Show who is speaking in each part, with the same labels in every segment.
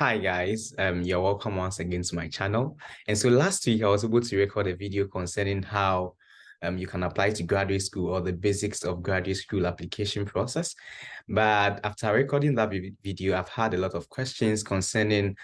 Speaker 1: Hi guys, you're welcome once again to my channel. And so last week I was able to record a video concerning how you can apply to graduate school or the basics of graduate school application process. But after recording that video, I've had a lot of questions concerning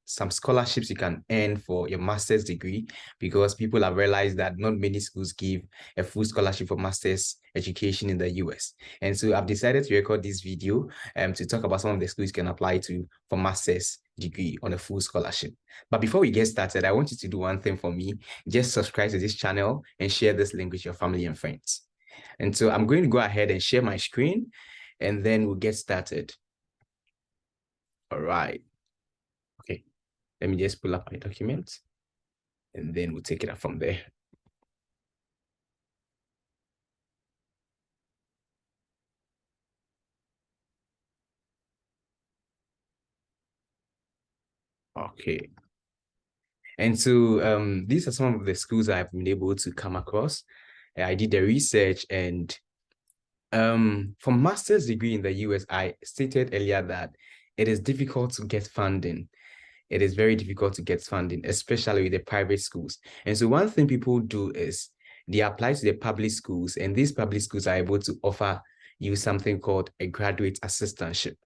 Speaker 1: some scholarships you can earn for your master's degree, because people have realized that not many schools give a full scholarship for master's education in the US. And so I've decided to record this video to talk about some of the schools you can apply to for master's degree on a full scholarship. But before we get started, I want you to do one thing for me. Just subscribe to this channel and share this link with your family and friends. And so I'm going to go ahead and share my screen, and then we'll get started. All right. Okay. Let me just pull up my document, and then we'll take it up from there. Okay. And so these are some of the schools I've been able to come across. I did the research, and for master's degree in the US, I stated earlier that it is difficult to get funding. It is very difficult to get funding, especially with the private schools. And so one thing people do is they apply to the public schools, and these public schools are able to offer you something called a graduate assistantship.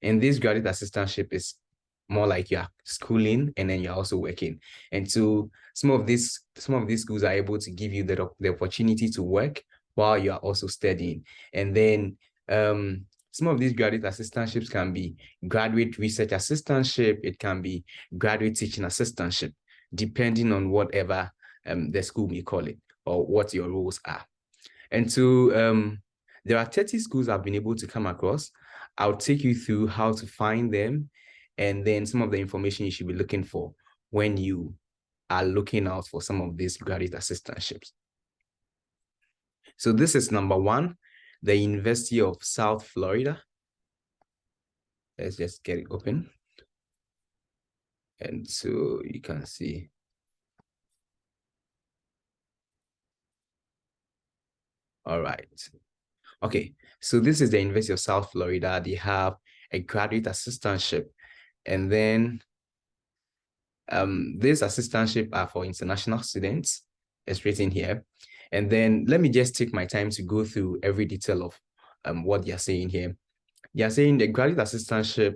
Speaker 1: And this graduate assistantship is more like you're schooling and then you're also working. And so some of these schools are able to give you the opportunity to work while you are also studying. And then some of these graduate assistantships can be graduate research assistantship, it can be graduate teaching assistantship, depending on whatever the school may call it or what your roles are. And so there are 30 schools I've been able to come across. I'll take you through how to find them, and then some of the information you should be looking for when you are looking out for some of these graduate assistantships. So this is number one, the University of South Florida. Let's just get it open. And so you can see. All right. Okay, so this is the University of South Florida. They have a graduate assistantship, and then this assistantship are for international students. It's written here. And then let me just take my time to go through every detail of what you're saying here. You're saying the graduate assistantship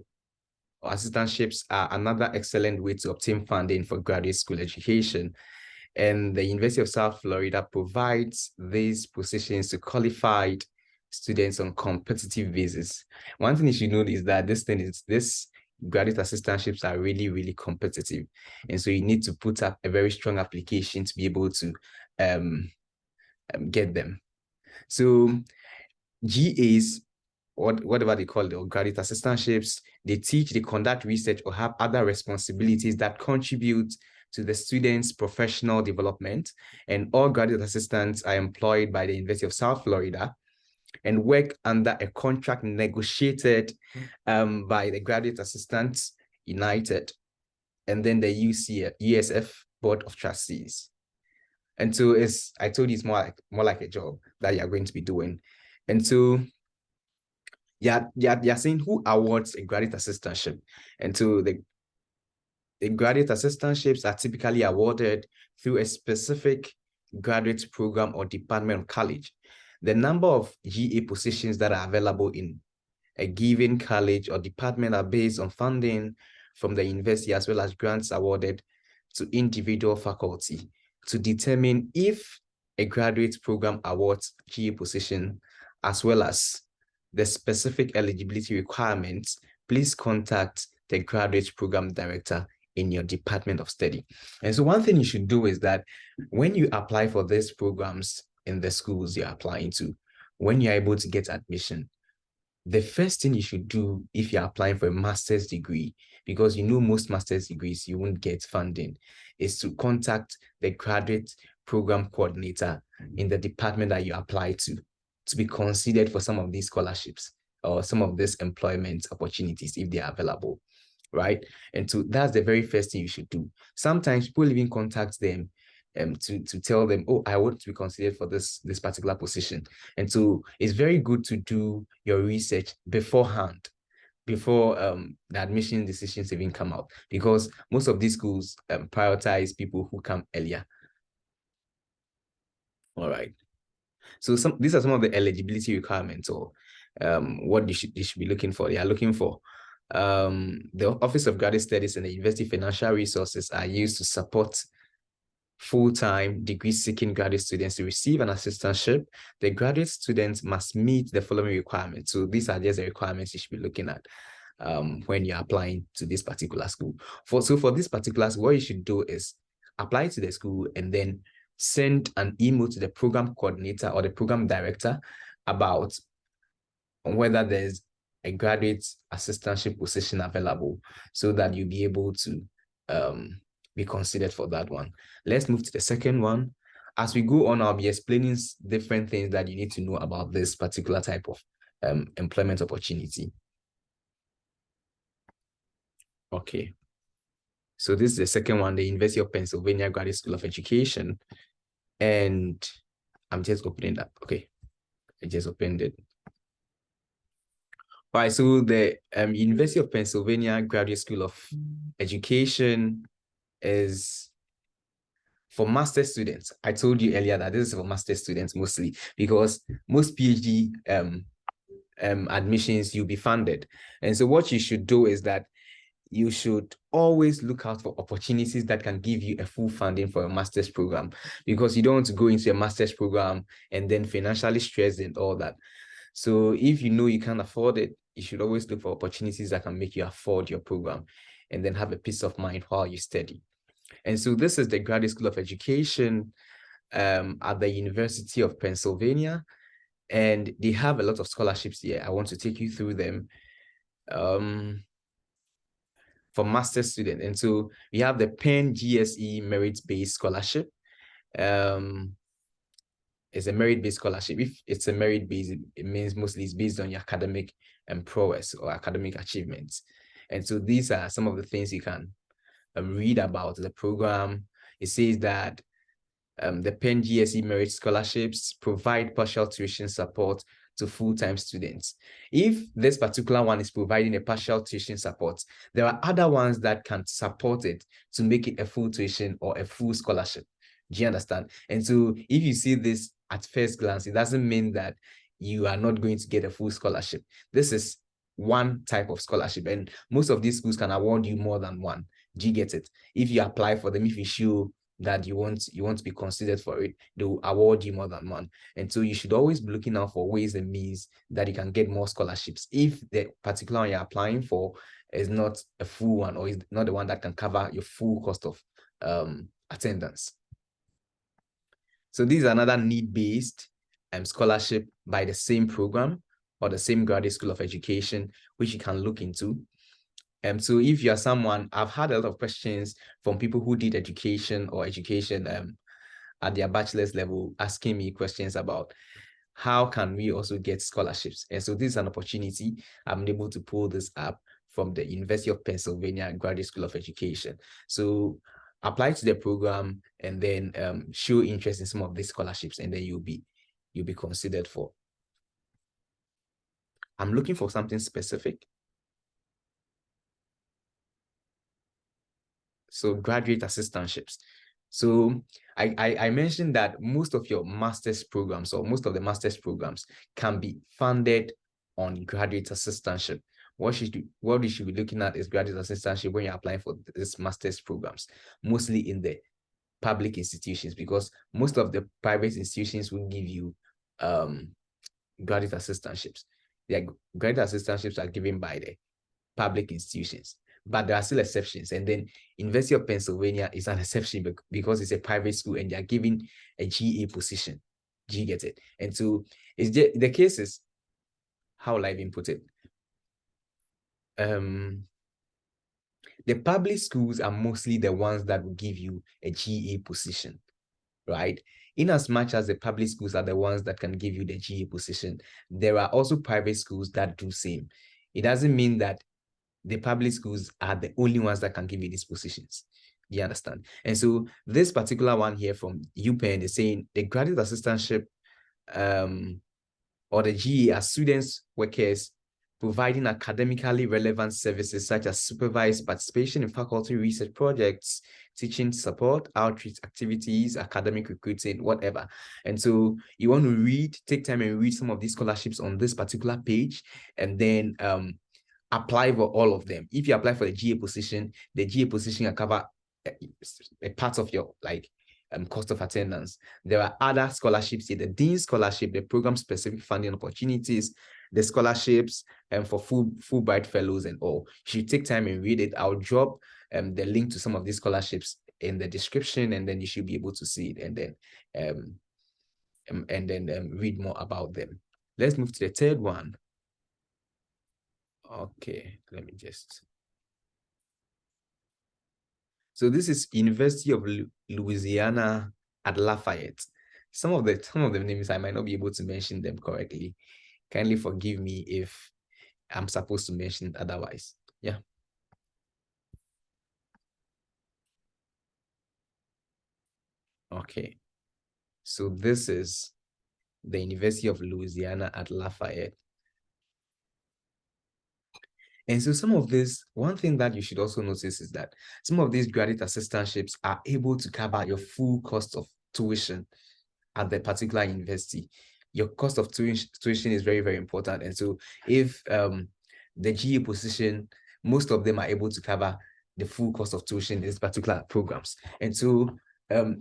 Speaker 1: or assistantships are another excellent way to obtain funding for graduate school education. And the University of South Florida provides these positions to qualified students on competitive basis. One thing you should note is that this graduate assistantships are really, really competitive. And so you need to put up a very strong application to be able to get them. So GAs, or whatever they call it, or graduate assistantships, they teach, they conduct research, or have other responsibilities that contribute to the students' professional development. And all graduate assistants are employed by the University of South Florida and work under a contract negotiated by the Graduate Assistants United and then the USF Board of Trustees. And so I told you, it's more like a job that you're going to be doing. And so you're saying who awards a graduate assistantship. And so the graduate assistantships are typically awarded through a specific graduate program or department of college. The number of GA positions that are available in a given college or department are based on funding from the university, as well as grants awarded to individual faculty to determine if a graduate program awards GA position, as well as the specific eligibility requirements. Please contact the graduate program director in your department of study. And so one thing you should do is that when you apply for these programs in the schools you're applying to, when you're able to get admission, the first thing you should do if you're applying for a master's degree, because you know most master's degrees you won't get funding, is to contact the graduate program coordinator in the department that you apply to be considered for some of these scholarships or some of these employment opportunities if they are available, right? And so that's the very first thing you should do. Sometimes people even contact them to tell them, oh, I want to be considered for this particular position. And so it's very good to do your research beforehand before the admission decisions even come out, because most of these schools prioritize people who come earlier. All right. So these are some of the eligibility requirements, or what you should be looking for. They are looking for the Office of Graduate Studies and the University Financial Resources are used to support full-time degree-seeking graduate students to receive an assistantship. The graduate students must meet the following requirements. So these are just the requirements you should be looking at when you're applying to this particular school. For this particular school, what you should do is apply to the school and then send an email to the program coordinator or the program director about whether there's a graduate assistantship position available, so that you'll be able to be considered for that one. Let's move to the second one. As we go on, I'll be explaining different things that you need to know about this particular type of employment opportunity. Okay. So this is the second one, the University of Pennsylvania Graduate School of Education. And I'm just opening that. Okay. I just opened it. All right, so the University of Pennsylvania Graduate School of Education is for master's students. I told you earlier that this is for master's students mostly, because most PhD admissions, you'll be funded. And so what you should do is that you should always look out for opportunities that can give you a full funding for a master's program, because you don't want to go into a master's program and then financially stressed and all that. So if you know you can't afford it, you should always look for opportunities that can make you afford your program and then have a peace of mind while you study. And so this is the Graduate School of Education at the University of Pennsylvania, and they have a lot of scholarships here. I want to take you through them for master's students. And so we have the Penn GSE Merit-Based Scholarship. It's a merit-based scholarship. If it's a merit-based, it means mostly it's based on your academic prowess or academic achievements. And so these are some of the things you can read about the program. It says that the Penn GSE Merit Scholarships provide partial tuition support to full-time students. If this particular one is providing a partial tuition support, there are other ones that can support it to make it a full tuition or a full scholarship. Do you understand? And so if you see this at first glance, it doesn't mean that you are not going to get a full scholarship. This is one type of scholarship, and most of these schools can award you more than one. Do you get it? If you apply for them, if you show that you want to be considered for it, they will award you more than one. And so you should always be looking out for ways and means that you can get more scholarships if the particular one you're applying for is not a full one, or is not the one that can cover your full cost of attendance. So this is another need-based scholarship by the same program or the same graduate school of education, which you can look into. So if you're someone, I've had a lot of questions from people who did education at their bachelor's level, asking me questions about how can we also get scholarships. And so this is an opportunity. I'm able to pull this up from the University of Pennsylvania Graduate School of Education. So apply to the program and then show interest in some of these scholarships, and then you'll be considered for. I'm looking for something specific. So graduate assistantships. So I mentioned that most of your master's programs, or most of the master's programs, can be funded on graduate assistantship. What you should be looking at is graduate assistantship when you're applying for these master's programs, mostly in the public institutions, because most of the private institutions will give you graduate assistantships. The graduate assistantships are given by the public institutions, but there are still exceptions. And then University of Pennsylvania is an exception because it's a private school and they're giving a GA position. Do you get it? And so it's just, the case is, how will I even put it? The public schools are mostly the ones that will give you a GA position, right? In as much as the public schools are the ones that can give you the GA position, there are also private schools that do same. It doesn't mean that the public schools are the only ones that can give you these positions. You understand? And so this particular one here from UPenn is saying the graduate assistantship or the GA are students, workers providing academically relevant services such as supervised participation in faculty research projects, teaching support, outreach activities, academic recruiting, whatever. And so you want to take time and read some of these scholarships on this particular page, and then apply for all of them. If you apply for the GA position can cover a part of your cost of attendance. There are other scholarships here, the Dean Scholarship, the program-specific funding opportunities, the scholarships for Fulbright fellows and all. You should take time and read it. I'll drop the link to some of these scholarships in the description, and then you should be able to see it and then read more about them. Let's move to the third one. Okay, let me just. So this is University of Louisiana at Lafayette. Some of the names I might not be able to mention them correctly. Kindly forgive me if I'm supposed to mention it otherwise. Yeah. Okay. So this is the University of Louisiana at Lafayette. And so some of this, one thing that you should also notice is that some of these graduate assistantships are able to cover your full cost of tuition at the particular university. Your cost of tuition is very, very important. And so if the GA position, most of them are able to cover the full cost of tuition in these particular programs. And so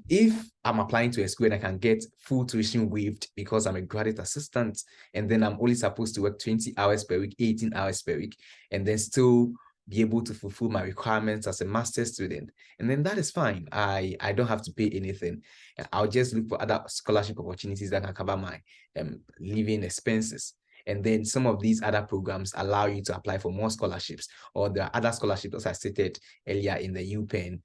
Speaker 1: if I'm applying to a school and I can get full tuition waived because I'm a graduate assistant, and then I'm only supposed to work 20 hours per week, 18 hours per week, and then still be able to fulfill my requirements as a master's student, and then that is fine. I don't have to pay anything. I'll just look for other scholarship opportunities that can cover my living expenses. And then some of these other programs allow you to apply for more scholarships, or there are other scholarships, as I stated earlier in the UPenn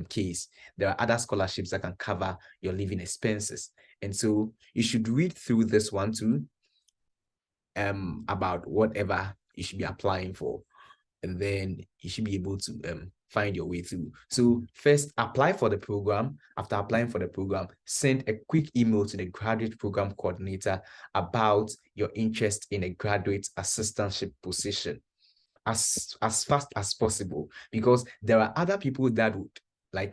Speaker 1: case. There are other scholarships that can cover your living expenses. And so you should read through this one too, about whatever you should be applying for. And then you should be able to find your way through. So first, apply for the program. After applying for the program, send a quick email to the graduate program coordinator about your interest in a graduate assistantship position as fast as possible, because there are other people that would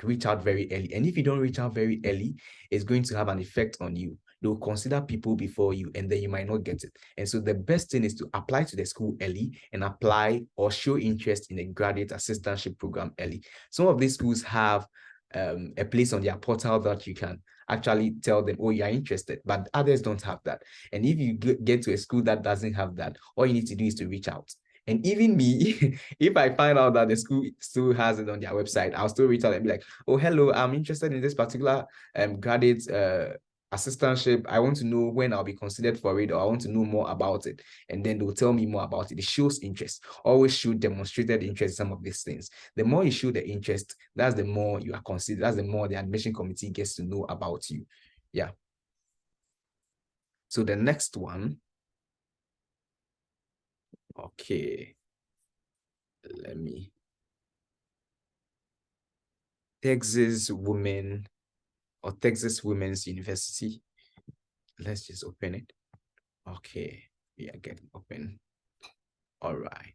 Speaker 1: reach out very early. And if you don't reach out very early, it's going to have an effect on you. They'll consider people before you, and then you might not get it. And so the best thing is to apply to the school early and apply or show interest in a graduate assistantship program early. Some of these schools have a place on their portal that you can actually tell them, oh, you're interested, but others don't have that. And if you get to a school that doesn't have that, all you need to do is to reach out. And even me, if I find out that the school still has it on their website, I'll still reach out and be like, oh, hello, I'm interested in this particular graduate assistantship. I want to know when I'll be considered for it, or I want to know more about it. And then they'll tell me more about it. It shows interest. Always show demonstrated interest in some of these things. The more you show the interest, that's the more you are considered, that's the more the admission committee gets to know about you. Yeah. So the next one. Okay. Let me. Texas Women's University. Let's just open it. Okay. We are getting open. All right.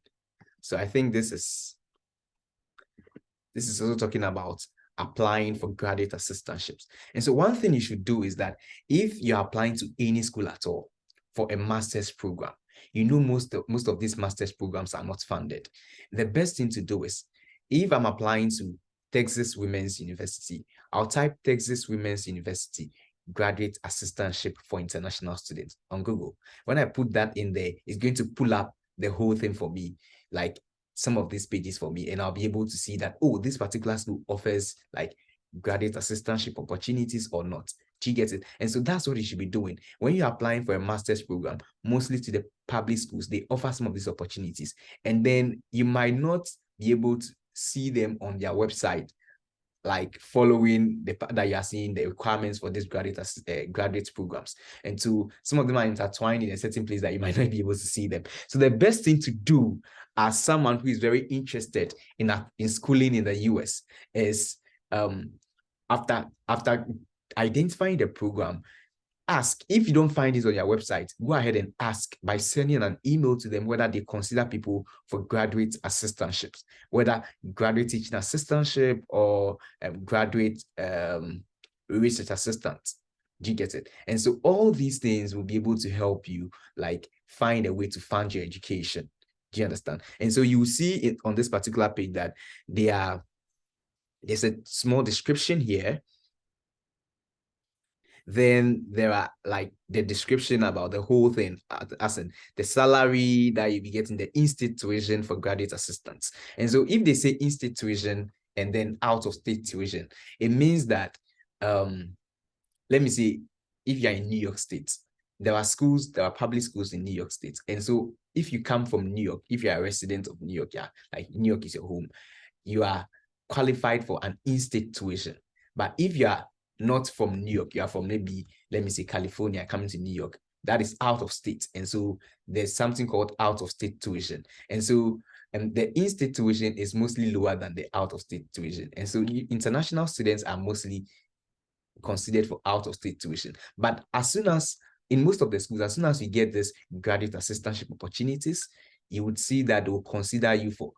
Speaker 1: So I think this is also talking about applying for graduate assistantships. And so one thing you should do is that if you're applying to any school at all for a master's program, you know most of these master's programs are not funded. The best thing to do is, if I'm applying to Texas Women's University, I'll type Texas Women's University graduate assistantship for international students on Google. When I put that in there, it's going to pull up the whole thing for me, like some of these pages for me, and I'll be able to see that, oh, this particular school offers graduate assistantship opportunities or not. Do you get it? And so that's what you should be doing. When you're applying for a master's program, mostly to the public schools, they offer some of these opportunities. And then you might not be able to see them on their website, following that you are seeing the requirements for these graduate programs. And so some of them are intertwined in a certain place that you might not be able to see them. So the best thing to do as someone who is very interested in schooling in the US is, after identifying the program, ask. If you don't find this on your website, go ahead and ask by sending an email to them whether they consider people for graduate assistantships, whether graduate teaching assistantship or graduate research assistant. Do you get it? And so all these things will be able to help you like find a way to fund your education. Do you understand? And so you will see it on this particular page that there's a small description here. Then there are like the description about the whole thing, as in the salary that you'll be getting, the in-state tuition for graduate assistants. And so if they say in-state tuition and then out-of-state tuition, it means that, let me see, if you're in New York State, there are public schools in New York State. And so if you come from New York, if you're a resident of New York, yeah, like New York is your home, you are qualified for an in-state tuition. But if you are not from New York, you are from maybe, let me say, California, coming to New York, that is out of state. And so there's something called out of state tuition. And so the in-state tuition is mostly lower than the out of state tuition. And so international students are mostly considered for out of state tuition. But as soon as, in most of the schools, as soon as you get this graduate assistantship opportunities, you would see that they will consider you for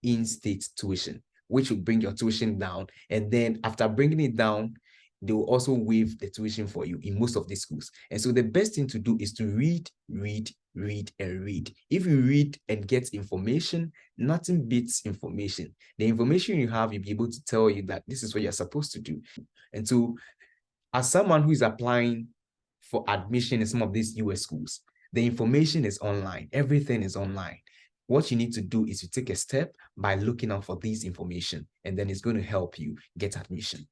Speaker 1: in-state tuition, which will bring your tuition down. And then after bringing it down, they will also waive the tuition for you in most of these schools. And so the best thing to do is to read, read, read, and read. If you read and get information, nothing beats information. The information you have, you'll be able to tell you that this is what you're supposed to do. And so as someone who is applying for admission in some of these US schools, the information is online. Everything is online. What you need to do is to take a step by looking out for this information, and then it's going to help you get admission.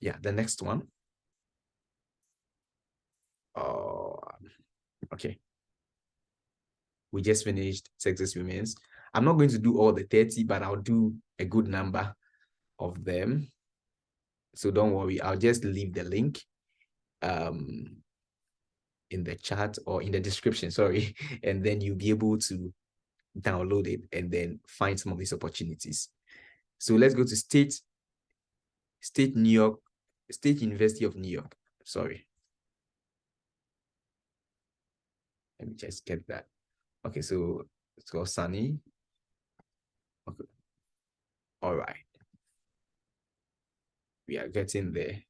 Speaker 1: Yeah, the next one. Oh, okay. We just finished Texas Women's. I'm not going to do all the 30, but I'll do a good number of them. So don't worry, I'll just leave the link in the chat or in the description, sorry, and then you'll be able to download it and then find some of these opportunities. So let's go to State University of New York. Sorry. Let me just get that. Okay, so it's called Sunny. Okay. All right. We are getting there.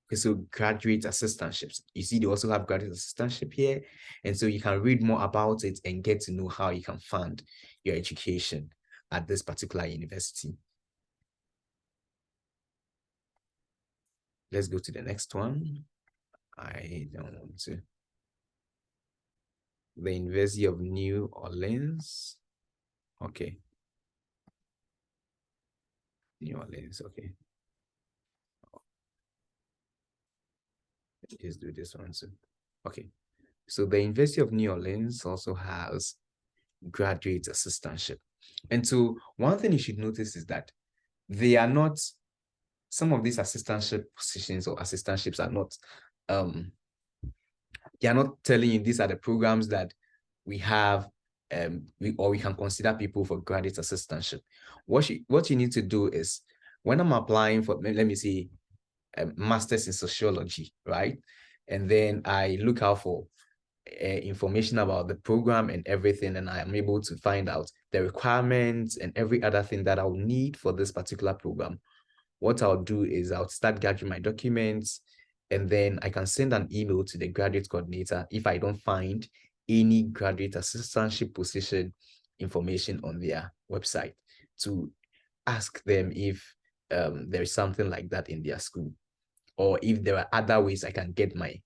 Speaker 1: Okay, so graduate assistantships. You see, they also have graduate assistantship here. And so you can read more about it and get to know how you can fund your education at this particular university. Let's go to the next one. I don't want to. The University of New Orleans. Okay. New Orleans, okay. Let's do this one soon. Okay. So the University of New Orleans also has graduate assistantship. And so one thing you should notice is that they are not, some of these assistantship positions or assistantships are not, they are not telling you these are the programs that we have, we can consider people for graduate assistantship. What you need to do is, when I'm applying for, let me see, a master's in sociology, right? And then I look out for information about the program and everything, and I am able to find out the requirements and every other thing that I'll need for this particular program. What I'll do is I'll start gathering my documents, and then I can send an email to the graduate coordinator if I don't find any graduate assistantship position information on their website, to ask them if there is something like that in their school, or if there are other ways I can get my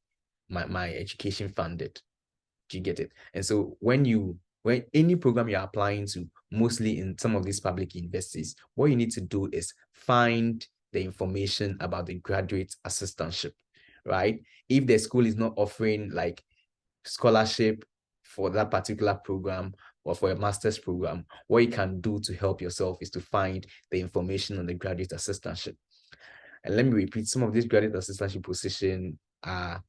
Speaker 1: education funded. Do you get it? And so when any program you're applying to, mostly in some of these public universities, what you need to do is find the information about the graduate assistantship, right? If the school is not offering like scholarship for that particular program or for a master's program, what you can do to help yourself is to find the information on the graduate assistantship. And let me repeat, some of these graduate assistantship positions are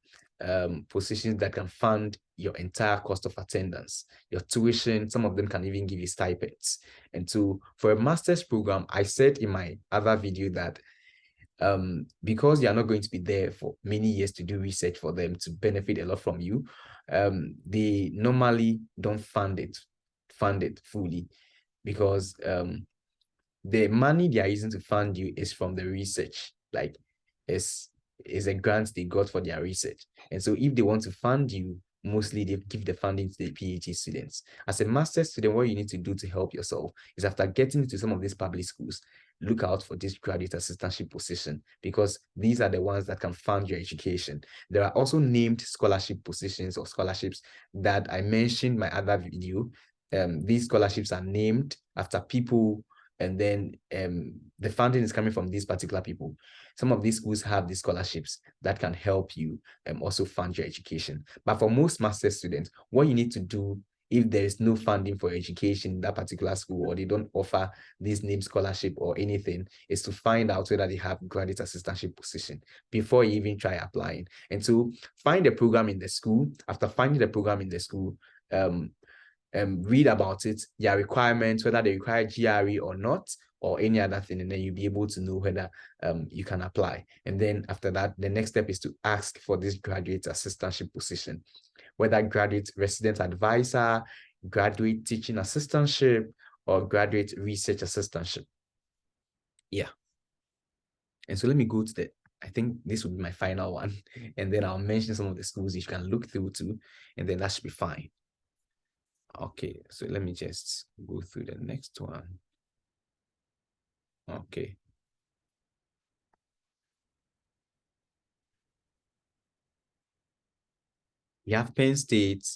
Speaker 1: positions that can fund your entire cost of attendance, your tuition. Some of them can even give you stipends. And so for a master's program, I said in my other video that because you're not going to be there for many years to do research for them to benefit a lot from you, they normally don't fund it fully, because the money they are using to fund you is from the research, like is a grant they got for their research. And so if they want to fund you, mostly they give the funding to the PhD students. As a master's student, what you need to do to help yourself is, after getting into some of these public schools, look out for this graduate assistantship position, because these are the ones that can fund your education. There are also named scholarship positions or scholarships that I mentioned in my other video. These scholarships are named after people, and then the funding is coming from these particular people. Some of these schools have these scholarships that can help you also fund your education. But for most master's students, what you need to do, if there is no funding for education in that particular school, or they don't offer this name scholarship or anything, is to find out whether they have graduate assistantship position before you even try applying. And so find a program in the school. After finding the program in the school, read about it, their requirements, whether they require GRE or not, or any other thing, and then you'll be able to know whether you can apply. And then after that, the next step is to ask for this graduate assistantship position, whether graduate resident advisor, graduate teaching assistantship, or graduate research assistantship. Yeah. And so let me go to I think this would be my final one, and then I'll mention some of the schools you can look through to, and then that should be fine. Okay, so let me just go through the next one. Okay. We have Penn State.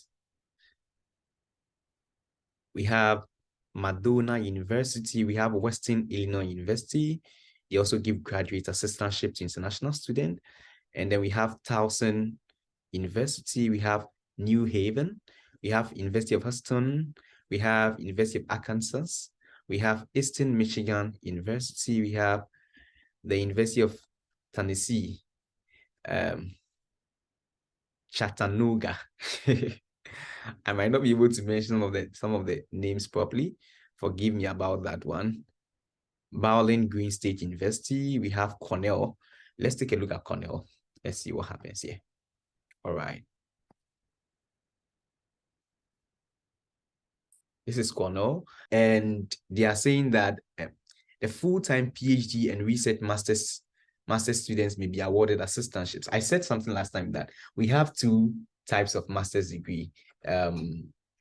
Speaker 1: We have Madonna University. We have Western Illinois University. They also give graduate assistantship to international students. And then we have Towson University. We have New Haven. We have University of Houston. We have University of Arkansas. We have Eastern Michigan University. We have the University of Tennessee, Chattanooga. I might not be able to mention some of the names properly. Forgive me about that one. Bowling Green State University. We have Cornell. Let's take a look at Cornell. Let's see what happens here. All right. This is Cornell, and they are saying that the full-time PhD and research master's students may be awarded assistantships. I said something last time that we have two types of master's degree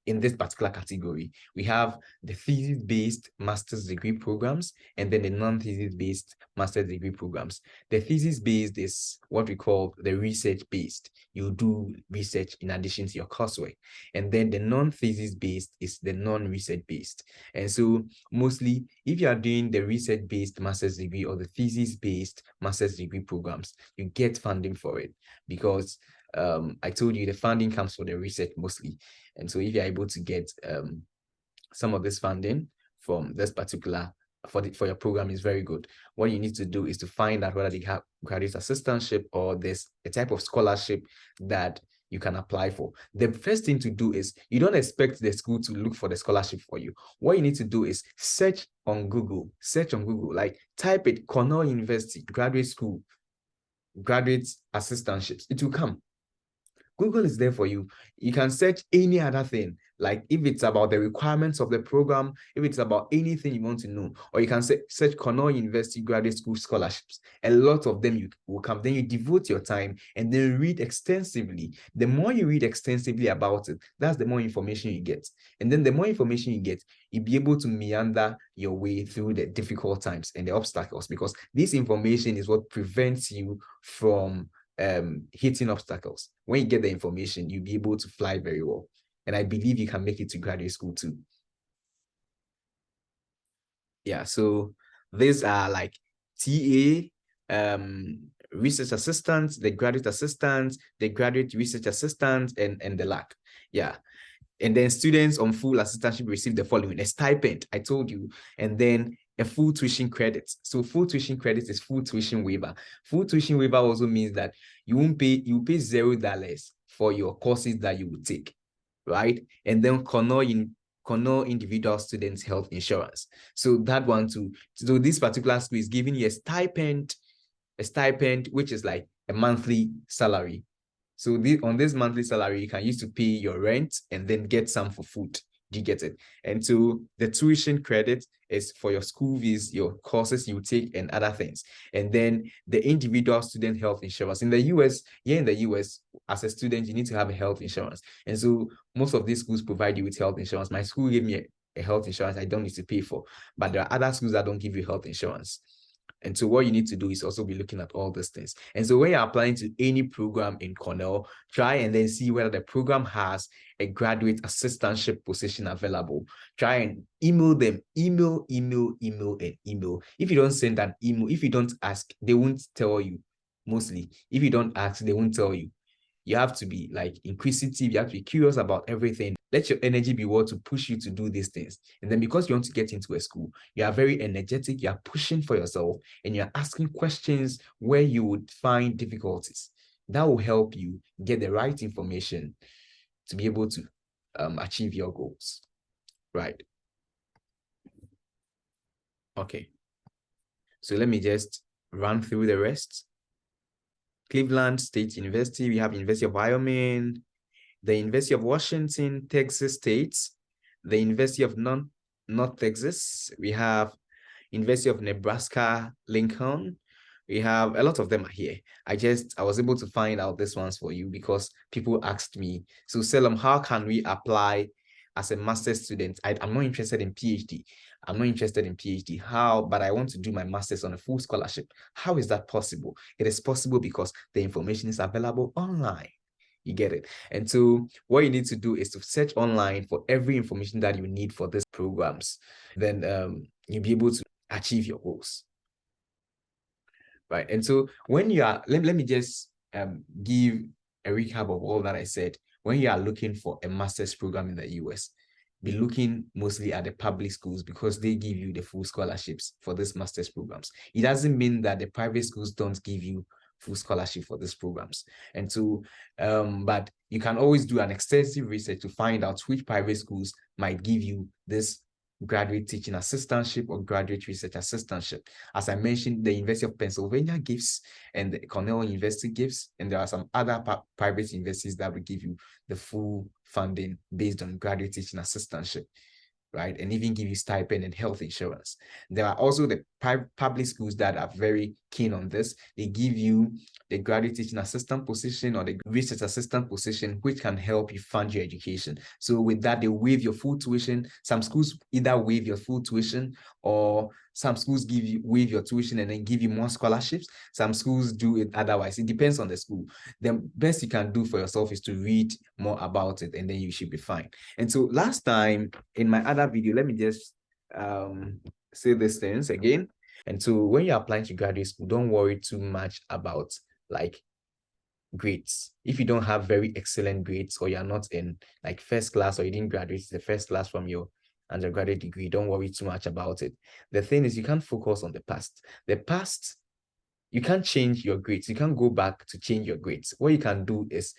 Speaker 1: in this particular category. We have the thesis-based master's degree programs, and then the non-thesis-based master's degree programs. The thesis-based is what we call the research-based. You do research in addition to your coursework. And then the non-thesis-based is the non-research-based. And so mostly, if you are doing the research-based master's degree or the thesis-based master's degree programs, you get funding for it, because I told you the funding comes for the research mostly. And so if you're able to get some of this funding from this particular, for your program, is very good. What you need to do is to find out whether they have graduate assistantship or there's a type of scholarship that you can apply for. The first thing to do is, you don't expect the school to look for the scholarship for you. What you need to do is search on Google, like type it, Cornell University, graduate school, graduate assistantships. It will come. Google is there for you. You can search any other thing, like if it's about the requirements of the program, if it's about anything you want to know, or you can search Cornell University graduate school scholarships. A lot of them will come. Then you devote your time and then read extensively. The more you read extensively about it, that's the more information you get. And then the more information you get, you'll be able to meander your way through the difficult times and the obstacles, because this information is what prevents you from hitting obstacles. When you get the information, you'll be able to fly very well. And I believe you can make it to graduate school too. Yeah, so these are like TA, research assistants, the graduate assistants, the graduate research assistants, and the LAC. Yeah. And then students on full assistantship receive the following: a stipend, I told you, and then a full tuition credit. So full tuition credit is full tuition waiver. Full tuition waiver also means that you pay $0 for your courses that you will take, right? And then Cornell individual students health insurance. So that one too. So this particular school is giving you a stipend a stipend, which is like a monthly salary. So on this monthly salary, you can use to pay your rent and then get some for food. Do you get it? And so the tuition credit is for your school fees, your courses you take, and other things. And then the individual student health insurance. In the US, here in the US, as a student, you need to have a health insurance. And so most of these schools provide you with health insurance. My school gave me a health insurance I don't need to pay for, but there are other schools that don't give you health insurance. And so what you need to do is also be looking at all these things. And so when you're applying to any program in Cornell, try and then see whether the program has a graduate assistantship position available. Try and email them, email, and email. If you don't send an email, if you don't ask, they won't tell you mostly. If you don't ask, they won't tell you. You have to be like inquisitive. You have to be curious about everything. Let your energy be what to push you to do these things. And then because you want to get into a school, you are very energetic. You are pushing for yourself and you're asking questions where you would find difficulties. That will help you get the right information to be able to achieve your goals. Right. Okay. So let me just run through the rest. Cleveland State University, we have University of Wyoming, the University of Washington, Texas State, the University of North Texas, we have University of Nebraska, Lincoln. We have a lot of them are here. I was able to find out this ones for you because people asked me. So Selim, how can we apply as a master's student? I'm not interested in PhD. I'm not interested in PhD. How? But I want to do my master's on a full scholarship. How is that possible? It is possible because the information is available online. You get it? And so what you need to do is to search online for every information that you need for these programs. Then you'll be able to achieve your goals. Right. And so when you are, let me just give a recap of all that I said. When you are looking for a master's program in the US, be looking mostly at the public schools because they give you the full scholarships for these master's programs. It doesn't mean that the private schools don't give you full scholarship for these programs. And so, but you can always do an extensive research to find out which private schools might give you this graduate teaching assistantship or graduate research assistantship. As I mentioned, the University of Pennsylvania gives and the Cornell University gives, and there are some other private universities that will give you the full funding based on graduate teaching assistantship, right? And even give you stipend and health insurance. There are also the public schools that are very keen on this. They give you the graduate teaching assistant position or the research assistant position, which can help you fund your education. So with that, they waive your full tuition. Some schools either waive your full tuition or some schools waive your tuition and then give you more scholarships. Some schools do it otherwise. It depends on the school. The best you can do for yourself is to read more about it and then you should be fine. And so last time in my other video, let me just say these things again. And so when you're applying to graduate school, don't worry too much about like grades. If you don't have very excellent grades or you're not in like first class or you didn't graduate the first class from your undergraduate degree, don't worry too much about it. The thing is you can't focus on the past. The past, you can't change your grades. You can't go back to change your grades. What you can do is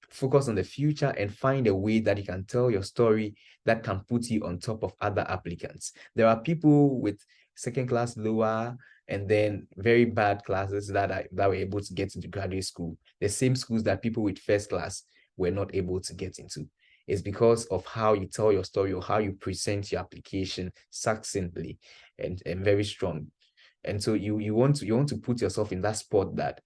Speaker 1: focus on the future and find a way that you can tell your story that can put you on top of other applicants. There are people with second class lower and then very bad classes that were able to get into graduate school. The same schools that people with first class were not able to get into. It's because of how you tell your story or how you present your application succinctly and very strong. And so you want to put yourself in that spot that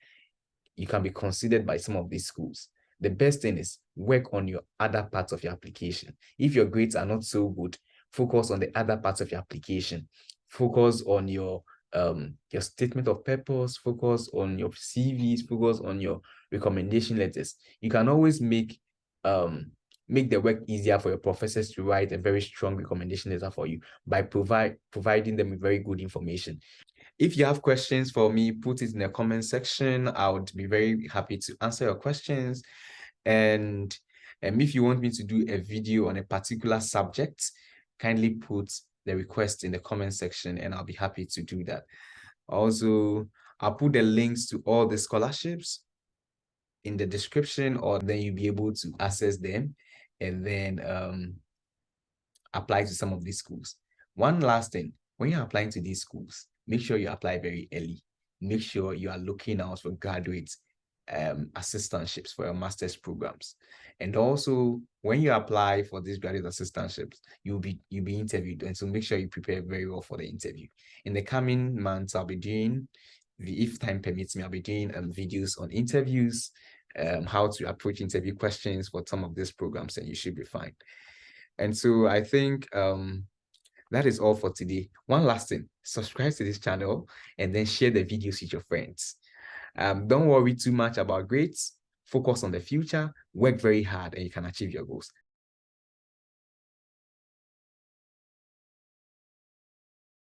Speaker 1: you can be considered by some of these schools. The best thing is work on your other parts of your application. If your grades are not so good, focus on the other parts of your application. Focus on your statement of purpose, focus on your CVs, focus on your recommendation letters. You can always make the work easier for your professors to write a very strong recommendation letter for you by providing them with very good information. If you have questions for me, put it in the comment section. I would be very happy to answer your questions. And if you want me to do a video on a particular subject, kindly put the request in the comment section and I'll be happy to do that. Also, I'll put the links to all the scholarships in the description, or then you'll be able to access them and then apply to some of these schools. One last thing, when you're applying to these schools, make sure you apply very early. make sure you are looking out for graduate assistantships for your master's programs. And also, when you apply for these graduate assistantships, you'll be interviewed, and so make sure you prepare very well for the interview. In the coming months, I'll be doing, if time permits me, I'll be doing videos on interviews, how to approach interview questions for some of these programs, and you should be fine. And so I think that is all for today. One last thing, subscribe to this channel and then share the videos with your friends. Don't worry too much about grades. Focus on the future, work very hard, and you can achieve your goals.